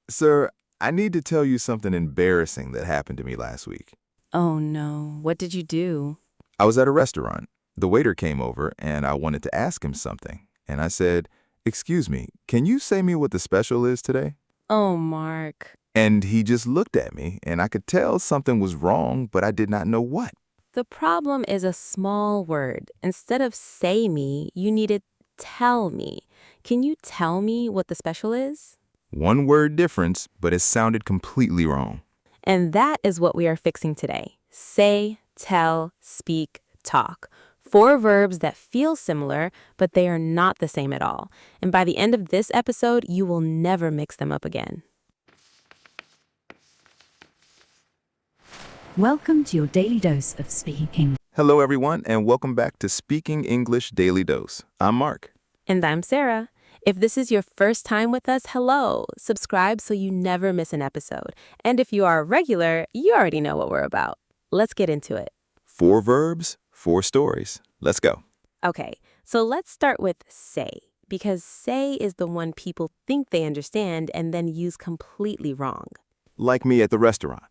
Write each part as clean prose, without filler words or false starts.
Sir, I need to tell you something embarrassing that happened to me last week. Oh no, what did you do? I was at a restaurant. The waiter came over and I wanted to ask him something. And I said, "Excuse me, can you say me what the special is today?" Oh, Mark. And he just looked at me and I could tell something was wrong, but I did not know what. The problem is a small word. Instead of say me, you needed tell me. Can you tell me what the special is? One word difference, but it sounded completely wrong. And that is what we are fixing today. Say, tell, speak, talk. Four verbs that feel similar, but they are not the same at all. And by the end of this episode, you will never mix them up again. Welcome to your daily dose of speaking. Hello, everyone, and welcome back to Speaking English Daily Dose. I'm Mark. And I'm Sarah. If this is your first time with us, hello. Subscribe so you never miss an episode. And if you are a regular, you already know what we're about. Let's get into it. 4 verbs, 4 stories. Let's go. Okay, so let's start with say, because say is the one people think they understand and then use completely wrong. Like me at the restaurant.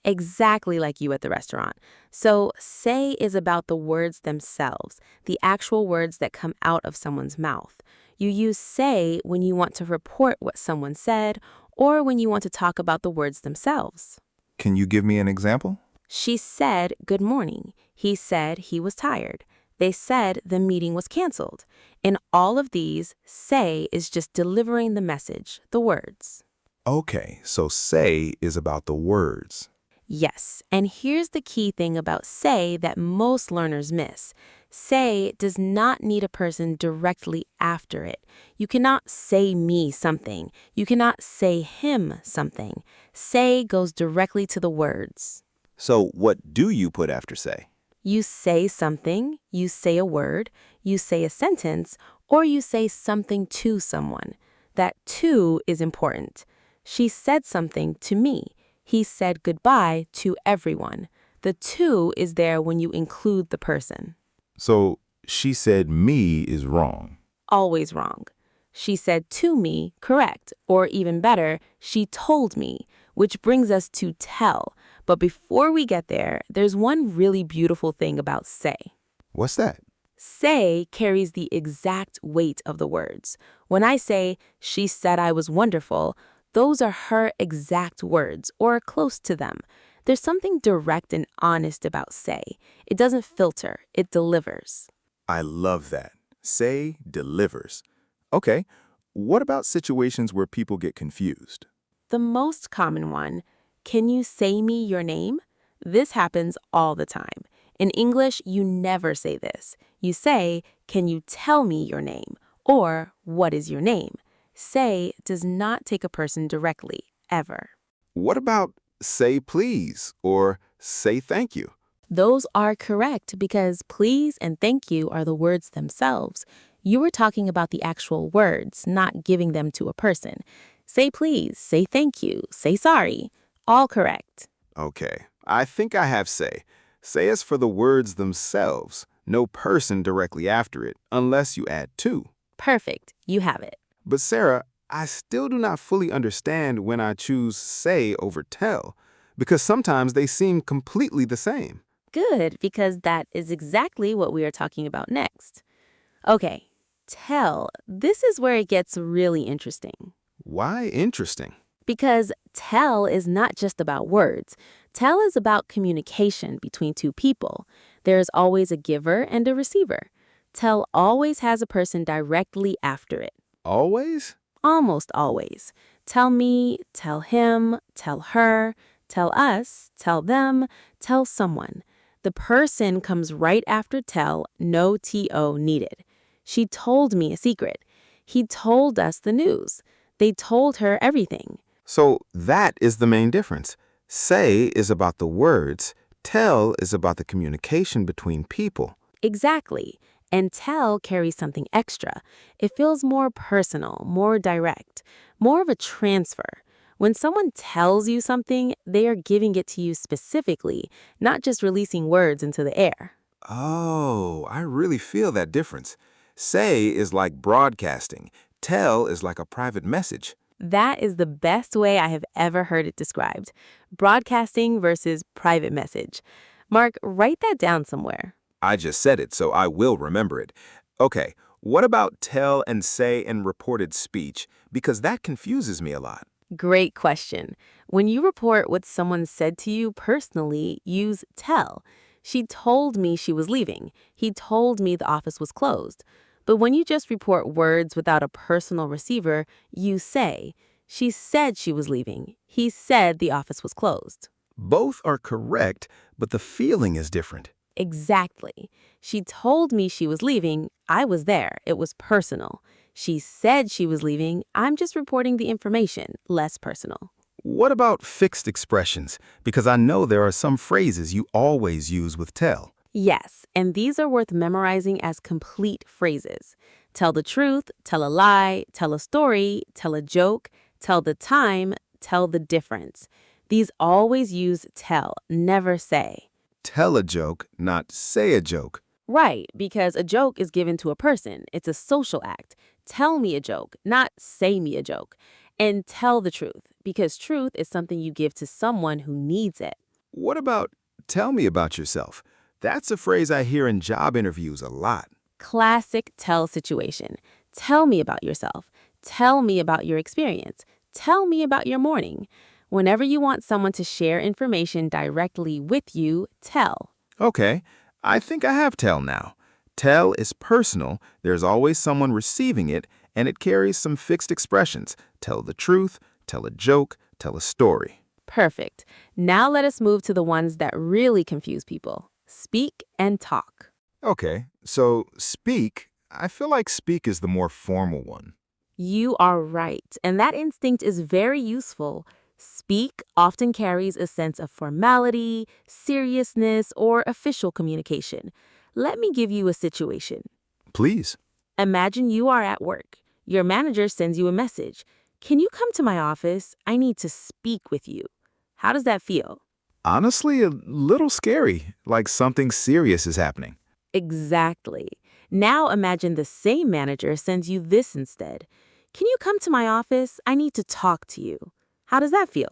Exactly like you at the restaurant. So say is about the words themselves, the actual words that come out of someone's mouth. You use say when you want to report what someone said or when you want to talk about the words themselves. Can you give me an example? She said good morning. He said he was tired. They said the meeting was canceled. In all of these, say is just delivering the message, the words. Okay, so say is about the words. Yes, and here's the key thing about say that most learners miss. Say does not need a person directly after it. You cannot say me something. You cannot say him something. Say goes directly to the words. So what do you put after say? You say something, you say a word, you say a sentence, or you say something to someone. That to is important. She said something to me. He said goodbye to everyone. The to is there when you include the person. So she said me is wrong. Always wrong. She said to me, correct, or even better, she told me, which brings us to tell. But before we get there, there's one really beautiful thing about say. What's that? Say carries the exact weight of the words. When I say, she said I was wonderful, those are her exact words, or close to them. There's something direct and honest about say. It doesn't filter, it delivers. I love that. Say delivers. Okay, what about situations where people get confused? The most common one, can you say me your name? This happens all the time. In English, you never say this. You say, can you tell me your name? Or, what is your name? Say does not take a person directly, ever. What about say please or say thank you? Those are correct because please and thank you are the words themselves. You were talking about the actual words, not giving them to a person. Say please, say thank you, say sorry. All correct. Okay, I think I have say. Say is for the words themselves, no person directly after it, unless you add to. Perfect. You have it. But Sarah, I still do not fully understand when I choose say over tell, because sometimes they seem completely the same. Good, because that is exactly what we are talking about next. Okay, tell. This is where it gets really interesting. Why interesting? Because tell is not just about words. Tell is about communication between two people. There is always a giver and a receiver. Tell always has a person directly after it. Always? Almost always. Tell me, tell him, tell her, tell us, tell them, tell someone. The person comes right after tell, no TO needed. She told me a secret. He told us the news. They told her everything. So that is the main difference. Say is about the words, tell is about the communication between people. Exactly. And tell carries something extra. It feels more personal, more direct, more of a transfer. When someone tells you something, they are giving it to you specifically, not just releasing words into the air. Oh, I really feel that difference. Say is like broadcasting. Tell is like a private message. That is the best way I have ever heard it described. Broadcasting versus private message. Mark, write that down somewhere. I just said it, so I will remember it. Okay, what about tell and say in reported speech? Because that confuses me a lot. Great question. When you report what someone said to you personally, use tell. She told me she was leaving. He told me the office was closed. But when you just report words without a personal receiver, you say. She said she was leaving. He said the office was closed. Both are correct, but the feeling is different. Exactly. She told me she was leaving. I was there. It was personal. She said she was leaving. I'm just reporting the information, less personal. What about fixed expressions? Because I know there are some phrases you always use with tell. Yes, and these are worth memorizing as complete phrases. Tell the truth, tell a lie, tell a story, tell a joke, tell the time, tell the difference. These always use tell, never say. Tell a joke, not say a joke. Right, because a joke is given to a person. It's a social act. Tell me a joke, not say me a joke. And tell the truth, because truth is something you give to someone who needs it. What about tell me about yourself? That's a phrase I hear in job interviews a lot. Classic tell situation. Tell me about yourself. Tell me about your experience. Tell me about your morning. Whenever you want someone to share information directly with you, tell. Okay, I think I have tell now. Tell is personal, there's always someone receiving it, and it carries some fixed expressions. Tell the truth, tell a joke, tell a story. Perfect. Now let us move to the ones that really confuse people. Speak and talk. Okay, so speak, I feel like speak is the more formal one. You are right, and that instinct is very useful. Speak often carries a sense of formality, seriousness, or official communication. Let me give you a situation. Please. Imagine you are at work. Your manager sends you a message. Can you come to my office? I need to speak with you. How does that feel? Honestly, a little scary, like something serious is happening. Exactly. Now imagine the same manager sends you this instead. Can you come to my office? I need to talk to you. How does that feel?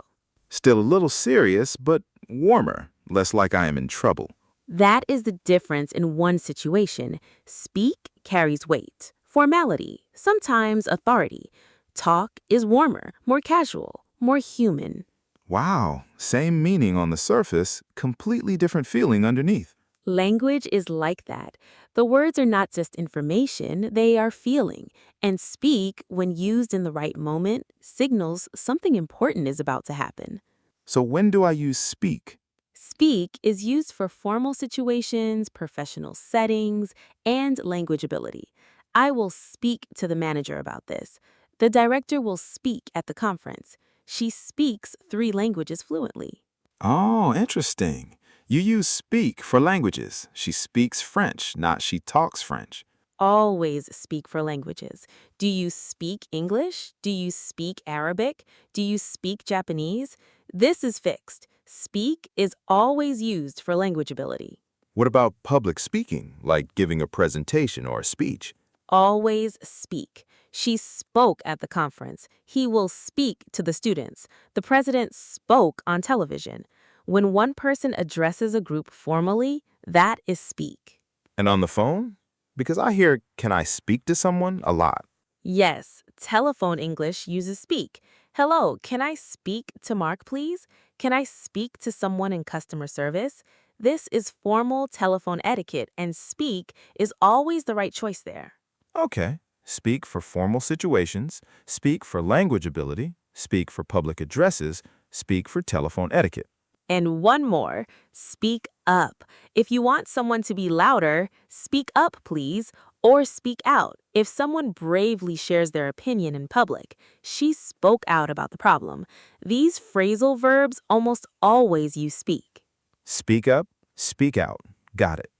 Still a little serious, but warmer, less like I am in trouble. That is the difference in one situation. Speak carries weight, formality, sometimes authority. Talk is warmer, more casual, more human. Wow, same meaning on the surface, completely different feeling underneath. Language is like that. The words are not just information, they are feeling. And speak, when used in the right moment, signals something important is about to happen. So when do I use speak? Speak is used for formal situations, professional settings, and language ability. I will speak to the manager about this. The director will speak at the conference. She speaks 3 languages fluently. Oh, interesting. You use speak for languages. She speaks French, not she talks French. Always speak for languages. Do you speak English? Do you speak Arabic? Do you speak Japanese? This is fixed. Speak is always used for language ability. What about public speaking, like giving a presentation or a speech? Always speak. She spoke at the conference. He will speak to the students. The president spoke on television. When one person addresses a group formally, that is speak. And on the phone? Because I hear, can I speak to someone a lot. Yes, telephone English uses speak. Hello, can I speak to Mark, please? Can I speak to someone in customer service? This is formal telephone etiquette, and speak is always the right choice there. Okay. Speak for formal situations, speak for language ability, speak for public addresses, speak for telephone etiquette. And one more, speak up. If you want someone to be louder, speak up, please, or speak out. If someone bravely shares their opinion in public, she spoke out about the problem. These phrasal verbs almost always use speak. Speak up, speak out. Got it.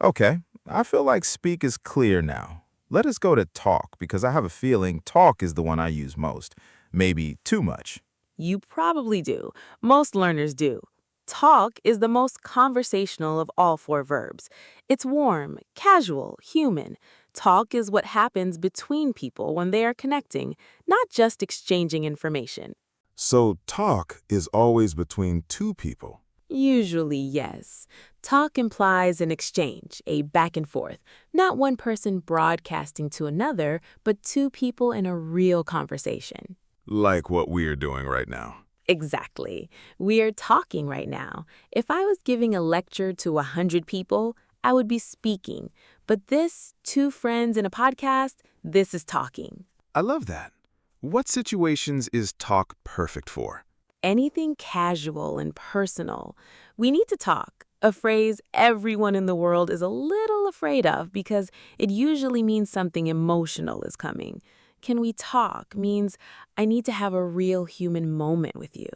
Okay, I feel like speak is clear now. Let us go to talk because I have a feeling talk is the one I use most. Maybe too much. You probably do. Most learners do. Talk is the most conversational of all 4 verbs. It's warm, casual, human. Talk is what happens between people when they are connecting, not just exchanging information. So talk is always between two people. Usually, yes. Talk implies an exchange, a back and forth, not one person broadcasting to another, but two people in a real conversation. Like what we're doing right now. Exactly. We're talking right now. If I was giving a lecture to 100 people, I would be speaking. But this, two friends in a podcast, this is talking. I love that. What situations is talk perfect for? Anything casual and personal. We need to talk, a phrase everyone in the world is a little afraid of because it usually means something emotional is coming. Can we talk means I need to have a real human moment with you.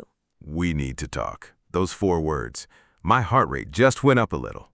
We need to talk. Those 4 words. My heart rate just went up a little.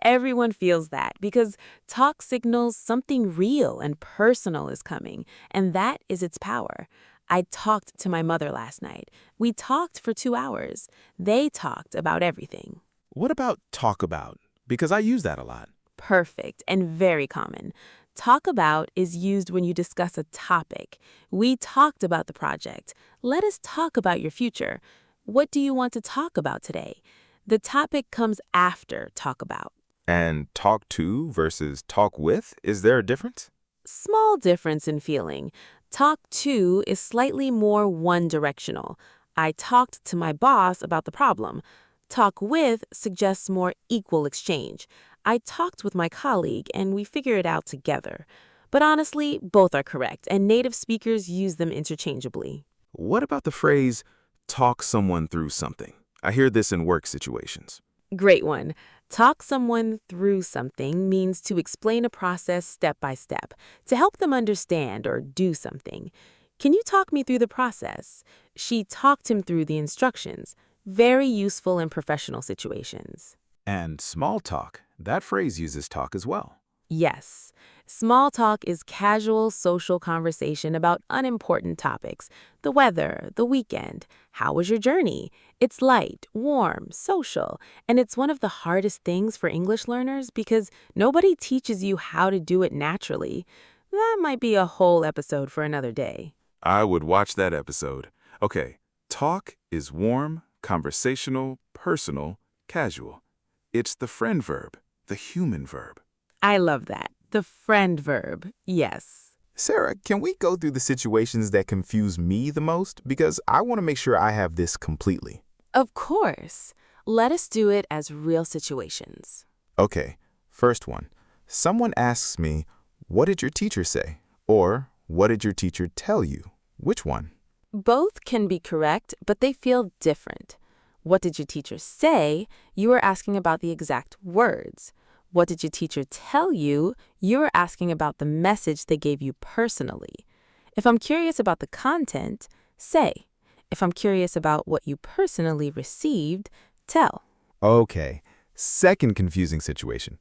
Everyone feels that because talk signals something real and personal is coming, and that is its power. I talked to my mother last night. We talked for 2 hours. They talked about everything. What about talk about? Because I use that a lot. Perfect and very common. Talk about is used when you discuss a topic. We talked about the project. Let us talk about your future. What do you want to talk about today? The topic comes after talk about. And talk to versus talk with, is there a difference? Small difference in feeling. Talk to is slightly more one-directional. I talked to my boss about the problem. Talk with suggests more equal exchange. I talked with my colleague and we figured it out together. But honestly, both are correct, and native speakers use them interchangeably. What about the phrase, talk someone through something? I hear this in work situations. Great one. Talk someone through something means to explain a process step by step, to help them understand or do something. Can you talk me through the process? She talked him through the instructions. Very useful in professional situations. And small talk, that phrase uses talk as well. Yes. Small talk is casual social conversation about unimportant topics. The weather, the weekend. How was your journey? It's light, warm, social, and it's one of the hardest things for English learners because nobody teaches you how to do it naturally. That might be a whole episode for another day. I would watch that episode. Okay, talk is warm, conversational, personal, casual. It's the friend verb, the human verb. I love that. The friend verb, yes. Sarah, can we go through the situations that confuse me the most? Because I want to make sure I have this completely. Of course. Let us do it as real situations. Okay, first one. Someone asks me, what did your teacher say? Or, what did your teacher tell you? Which one? Both can be correct, but they feel different. What did your teacher say? You are asking about the exact words. What did your teacher tell you? You are asking about the message they gave you personally. If I'm curious about the content, say. If I'm curious about what you personally received, tell. Okay, second confusing situation.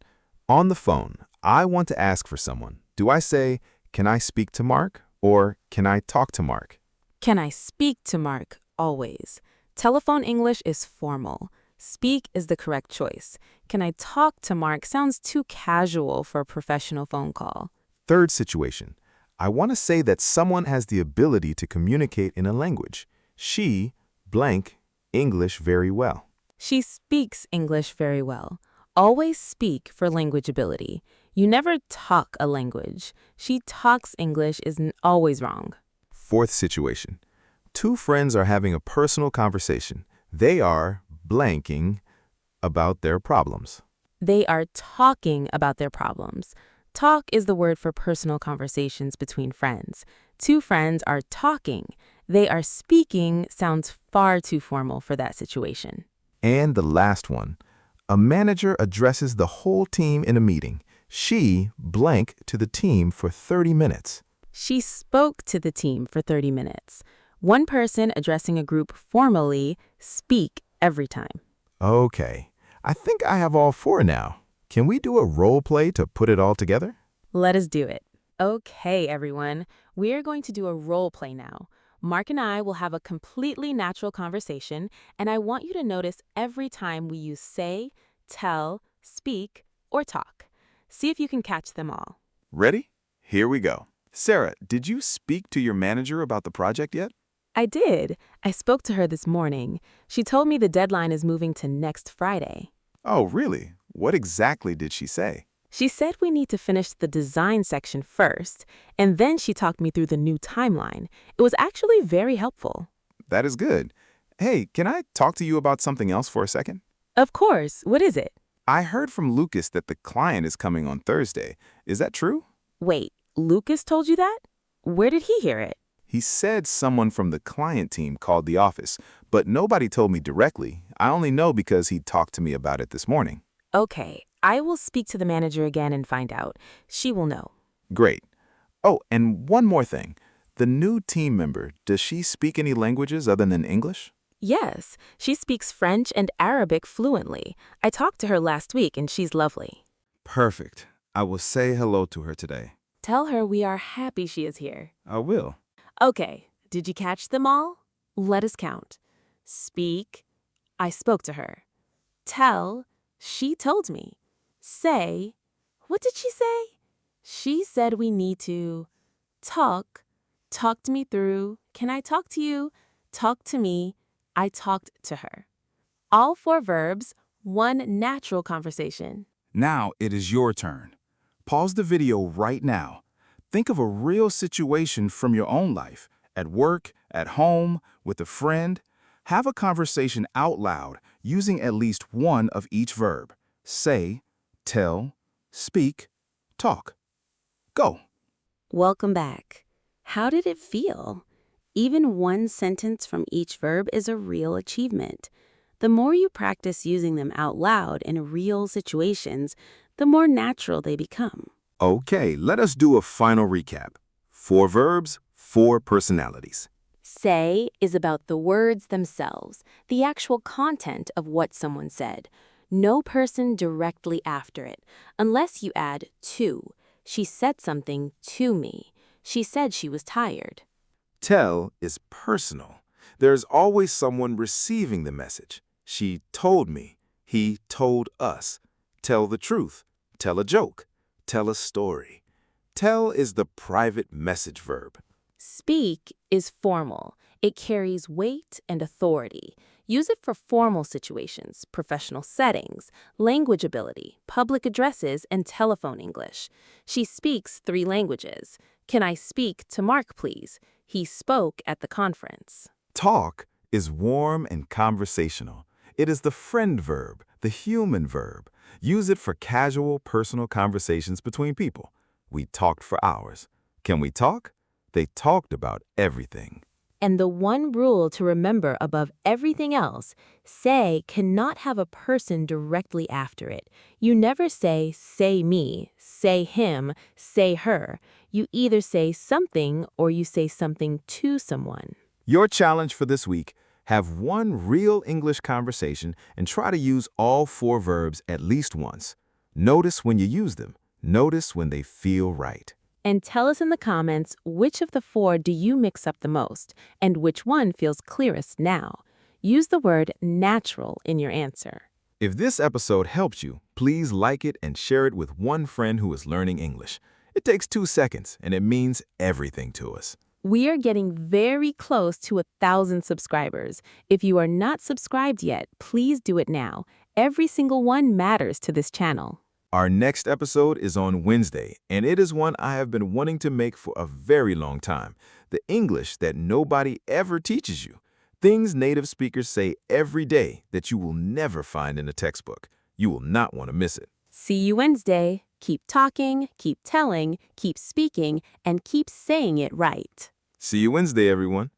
On the phone, I want to ask for someone. Do I say, can I speak to Mark? Or can I talk to Mark? Can I speak to Mark? Always. Telephone English is formal. Speak is the correct choice. Can I talk to Mark sounds too casual for a professional phone call. Third situation. I want to say that someone has the ability to communicate in a language. She, blank, English very well. She speaks English very well. Always speak for language ability. You never talk a language. She talks English is always wrong. Fourth situation. Two friends are having a personal conversation. They are blanking about their problems. They are talking about their problems. Talk is the word for personal conversations between friends. Two friends are talking. They are speaking sounds far too formal for that situation. And the last one. A manager addresses the whole team in a meeting. She blank to the team for 30 minutes. She spoke to the team for 30 minutes. One person addressing a group formally, speak every time. Okay, I think I have all 4 now. Can we do a role play to put it all together? Let us do it. Okay, everyone. We are going to do a role play now. Mark and I will have a completely natural conversation, and I want you to notice every time we use say, tell, speak, or talk. See if you can catch them all. Ready? Here we go. Sarah, did you speak to your manager about the project yet? I did. I spoke to her this morning. She told me the deadline is moving to next Friday. Oh, really? What exactly did she say? She said we need to finish the design section first, and then she talked me through the new timeline. It was actually very helpful. That is good. Hey, can I talk to you about something else for a second? Of course. What is it? I heard from Lucas that the client is coming on Thursday. Is that true? Wait, Lucas told you that? Where did he hear it? He said someone from the client team called the office, but nobody told me directly. I only know because he talked to me about it this morning. Okay, I will speak to the manager again and find out. She will know. Great. Oh, and one more thing. The new team member, does she speak any languages other than English? Yes, she speaks French and Arabic fluently. I talked to her last week and she's lovely. Perfect. I will say hello to her today. Tell her we are happy she is here. I will. Okay, did you catch them all? Let us count. Speak, I spoke to her. Tell, she told me. Say, what did she say? She said we need to talked me through. Can I talk to you? Talk to me. I talked to her. All 4 verbs, 1 natural conversation. Now it is your turn. Pause the video right now. Think of a real situation from your own life, at work, at home, with a friend. Have a conversation out loud using at least one of each verb. Say, tell, speak, talk. Go. Welcome back. How did it feel? Even 1 sentence from each verb is a real achievement. The more you practice using them out loud in real situations, the more natural they become. Okay, let us do a final recap. 4 verbs, 4 personalities. Say is about the words themselves, the actual content of what someone said. No person directly after it, unless you add to. She said something to me. She said she was tired. Tell is personal. There's always someone receiving the message. She told me. He told us. Tell the truth. Tell a joke. Tell a story. Tell is the private message verb. Speak is formal. It carries weight and authority. Use it for formal situations, professional settings, language ability, public addresses, and telephone English. She speaks 3 languages. Can I speak to Mark, please? He spoke at the conference. Talk is warm and conversational. It is the friend verb, the human verb. Use it for casual, personal conversations between people. We talked for hours. Can we talk? They talked about everything. And the one rule to remember above everything else, say cannot have a person directly after it. You never say me, say him, say her. You either say something or you say something to someone. Your challenge for this week, have 1 real English conversation and try to use all 4 verbs at least once. Notice when you use them. Notice when they feel right. And tell us in the comments which of the 4 do you mix up the most and which one feels clearest now. Use the word natural in your answer. If this episode helped you, please like it and share it with 1 friend who is learning English. It takes 2 seconds and it means everything to us. We are getting very close to 1,000 subscribers. If you are not subscribed yet, please do it now. Every single one matters to this channel. Our next episode is on Wednesday, and it is one I have been wanting to make for a very long time. The English that nobody ever teaches you. Things native speakers say every day that you will never find in a textbook. You will not want to miss it. See you Wednesday. Keep talking, keep telling, keep speaking, and keep saying it right. See you Wednesday, everyone.